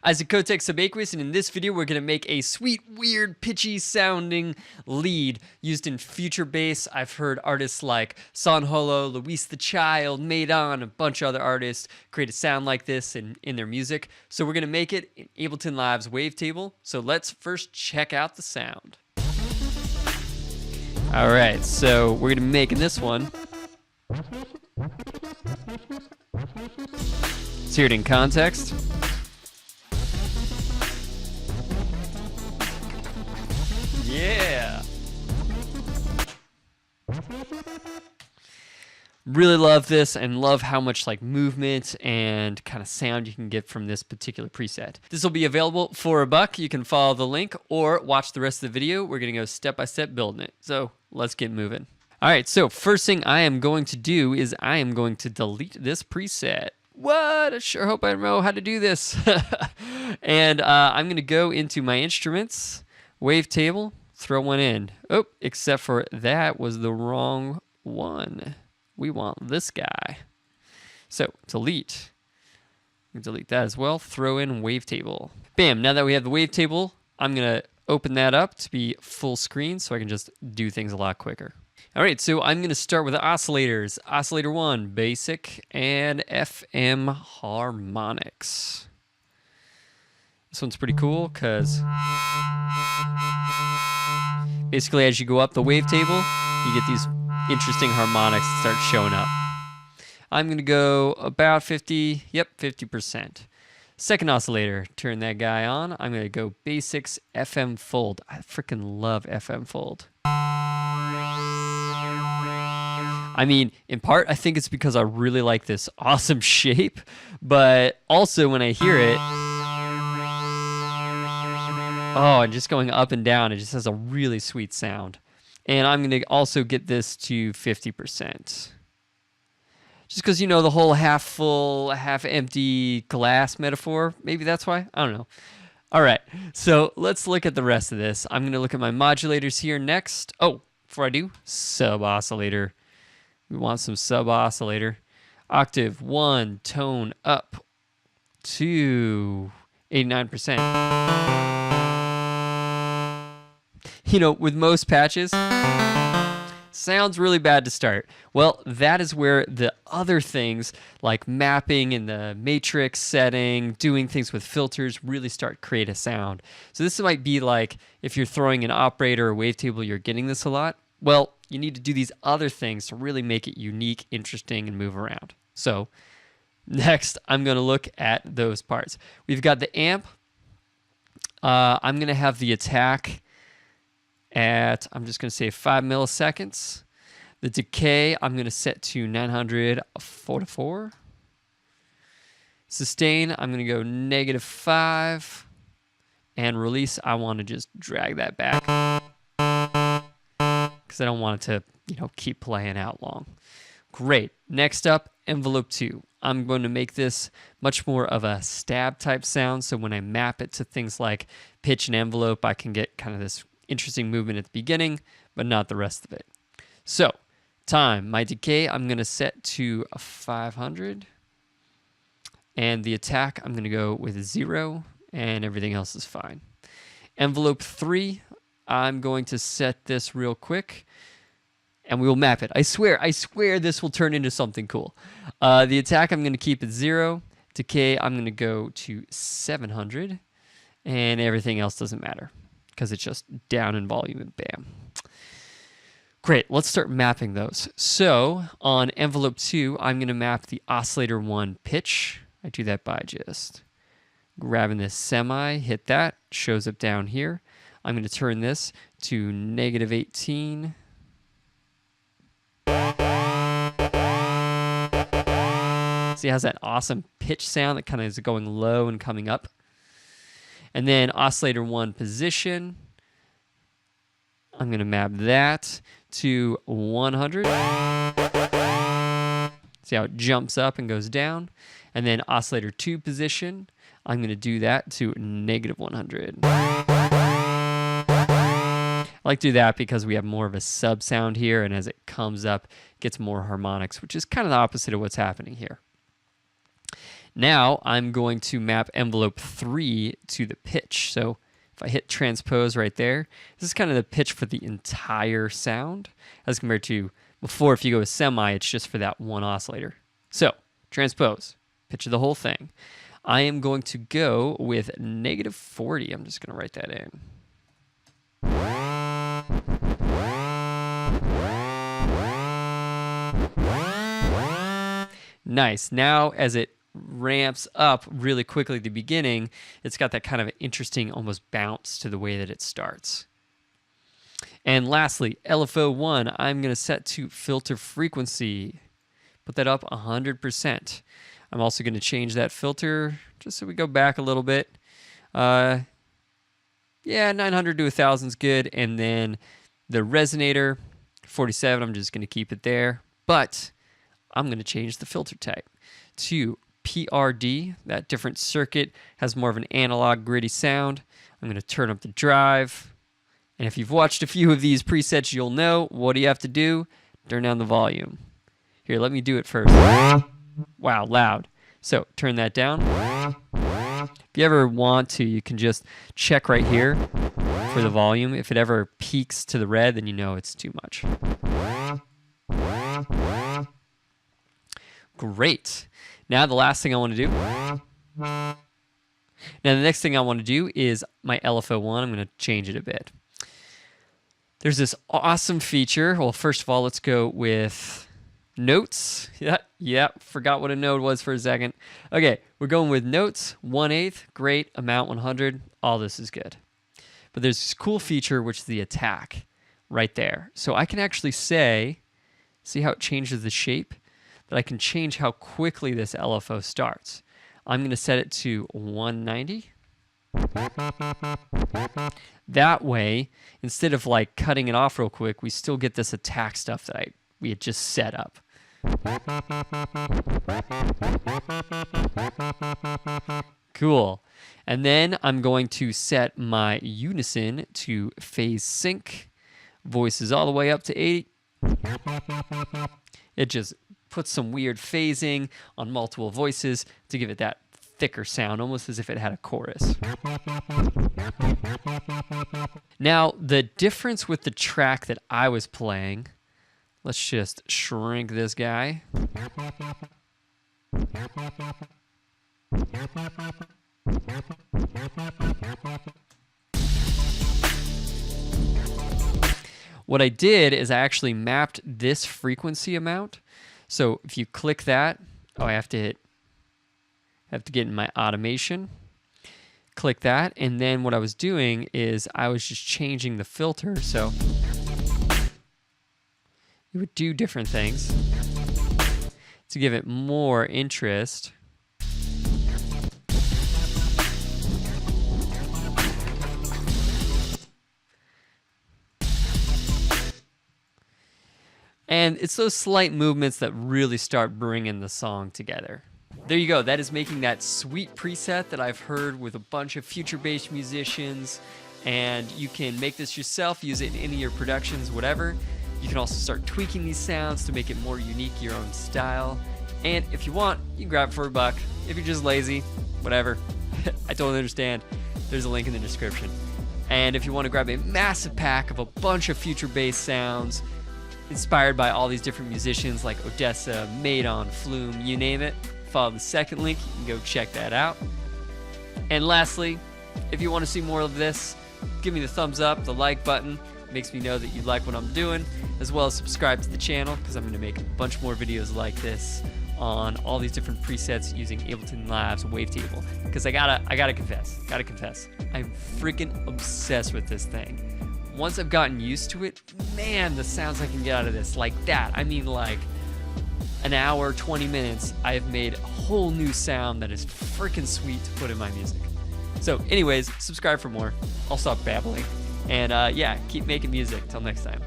Isaac Kotek Subaqueous, and in this video we're going to make a sweet, weird, pitchy sounding lead used in future bass. I've heard artists like Holo, Luis the Child, Maidon, a bunch of other artists create a sound like this in their music. So we're going to make it in Ableton Live's Wavetable. So let's first check out the sound. Alright, so we're going to be making this one. Let's hear it in context. Yeah. Really love this and love how much like movement and kind of sound you can get from this particular preset. This will be available for $1. You can follow the link or watch the rest of the video. We're going to go step by step building it. So let's get moving. All right, so first thing I am going to do is I am going to delete this preset. What? I sure hope I know how to do this. And I'm going to go into my instruments, wavetable, throw one in. Oh, except for that was the wrong one. We want this guy. So delete. Delete that as well. Throw in wavetable. Bam, now that we have the wavetable, I'm going to open that up to be full screen so I can just do things a lot quicker. All right, so I'm going to start with the oscillators. Oscillator 1, basic, and FM harmonics. This one's pretty cool because basically as you go up the wavetable, you get these interesting harmonics that start showing up. I'm going to go about 50%. Second oscillator, turn that guy on. I'm going to go basics FM fold. I freaking love FM fold. I mean, in part, I think it's because I really like this awesome shape, but also when I hear it, oh, and just going up and down, it just has a really sweet sound. And I'm going to also get this to 50%. Just because, you know, the whole half full, half empty glass metaphor, maybe that's why, I don't know. All right, so let's look at the rest of this. I'm going to look at my modulators here next. Oh, before I do, sub oscillator. We want some sub oscillator. Octave 1, tone up to 89%. You know, with most patches, sounds really bad to start. Well, that is where the other things like mapping in the matrix setting, doing things with filters really start to create a sound. So this might be like if you're throwing an operator or wavetable, you're getting this a lot. Well, you need to do these other things to really make it unique, interesting, and move around. So next, I'm going to look at those parts. We've got the amp. I'm going to have the attack at, I'm just going to say 5 milliseconds. The decay, I'm going to set to 944. Sustain, I'm going to go -5. And release, I want to just drag that back, because I don't want it to, you know, keep playing out long. Great. Next up, envelope 2. I'm going to make this much more of a stab type sound, so when I map it to things like pitch and envelope, I can get kind of this interesting movement at the beginning, but not the rest of it. So, time. My decay, I'm going to set to 500. And the attack, I'm going to go with 0, and everything else is fine. Envelope 3, I'm going to set this real quick, and we will map it. I swear this will turn into something cool. The attack, I'm going to keep at 0. Decay, I'm going to go to 700, and everything else doesn't matter, because it's just down in volume and bam. Great, let's start mapping those. So on envelope 2, I'm going to map the oscillator 1 pitch. I do that by just grabbing this semi, hit that, shows up down here. I'm going to turn this to -18. See, it has that awesome pitch sound that kind of is going low and coming up. And then oscillator 1 position, I'm going to map that to 100. See how it jumps up and goes down. And then oscillator 2 position, I'm going to do that to -100. I like to do that because we have more of a sub sound here, and as it comes up, it gets more harmonics, which is kind of the opposite of what's happening here. Now I'm going to map envelope 3 to the pitch. So if I hit transpose right there, this is kind of the pitch for the entire sound as compared to before. If you go with semi, it's just for that one oscillator. So transpose, pitch of the whole thing. I am going to go with -40. I'm just going to write that in. Nice. Now as it ramps up really quickly at the beginning, it's got that kind of interesting almost bounce to the way that it starts. And lastly, LFO 1, I'm going to set to filter frequency. Put that up 100%. I'm also going to change that filter just so we go back a little bit. Yeah, 900 to 1000 is good. And then the resonator, 47, I'm just going to keep it there. But I'm going to change the filter type to PRD. That different circuit has more of an analog gritty sound. I'm going to turn up the drive. And if you've watched a few of these presets, you'll know what do you have to do? Turn down the volume. Here, let me do it first. Wow, loud. So turn that down. If you ever want to, you can just check right here for the volume. If it ever peaks to the red, then you know it's too much. Great. Now the last thing I want to do. Now the next thing I want to do is my LFO 1. I'm going to change it a bit. There's this awesome feature. Well, first of all, let's go with notes. Yeah, forgot what a node was for a second. Okay, we're going with notes, 1/8, great, amount 100, all this is good. But there's this cool feature, which is the attack right there. So I can actually say, see how it changes the shape? That I can change how quickly this LFO starts. I'm going to set it to 190. That way, instead of like cutting it off real quick, we still get this attack stuff that we had just set up. Cool. And then I'm going to set my unison to phase sync. Voices all the way up to 80. It just puts some weird phasing on multiple voices to give it that thicker sound, almost as if it had a chorus. Now, the difference with the track that I was playing, let's just shrink this guy. What I did is I actually mapped this frequency amount. So if you click that, I have to get in my automation, click that, and then what I was doing is I was just changing the filter so it would do different things to give it more interest. And it's those slight movements that really start bringing the song together. There you go. That is making that sweet preset that I've heard with a bunch of future-based musicians. And you can make this yourself, use it in any of your productions, whatever. You can also start tweaking these sounds to make it more unique, your own style. And if you want, you can grab it for $1. If you're just lazy, whatever. I totally understand. There's a link in the description. And if you want to grab a massive pack of a bunch of future-based sounds, inspired by all these different musicians like Odessa, Maidon, Flume, you name it, follow the second link. You can go check that out. And lastly, if you want to see more of this, give me the thumbs up, the like button. It makes me know that you like what I'm doing, as well as subscribe to the channel because I'm going to make a bunch more videos like this on all these different presets using Ableton Wavetable. Because I gotta confess, I'm freaking obsessed with this thing. Once I've gotten used to it, man, the sounds I can get out of this, like that. I mean, like an hour, 20 minutes, I have made a whole new sound that is freaking sweet to put in my music. So anyways, subscribe for more. I'll stop babbling. And yeah, keep making music. Till next time.